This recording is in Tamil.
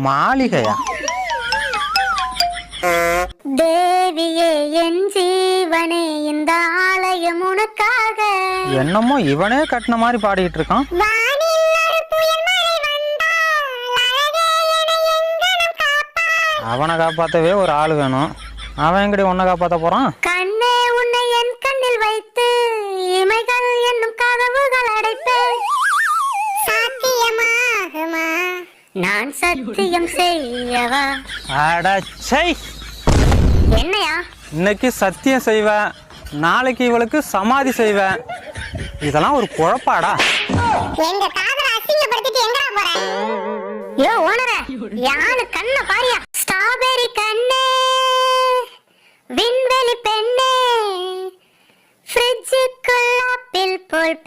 மாளிகையா? தேவியே என் ஜீவனே இந்த ஆலயம் உனக்காக. என்னமோ இவனே கட்டின மாதிரி பாடிட்டு இருக்கான். அவனை காப்பாத்தவே ஒரு ஆள் வேணும். அவன் எங்கடி உன்னை காப்பாத்த போறான்? கண்ணே உன்னை என் கண்ணில் வைத்து இமைகள் என்னும் கதவுகள் அடைப்பேன். சாத்தியமாகுமா நான் சத்தியம் செய்யவா? அடச்சை, என்னையா? இன்னைக்கு சத்தியம் செய்வேன், நாளைக்கு இவளுக்கு சமாதி செய்வேன். இதெல்லாம் ஒரு குழப்பாடா? எங்க காதல அசிங்கப்படுத்திட்டு எங்கடா போற? யோ ஓனரே, யானு கண்ண பாரியா? ஸ்ட்ராபெரி கண்ணே, விண்வெளி பெண்ணே, ஃப்ரிட்ஜுக்குள்ள ஆப்பிள் போல்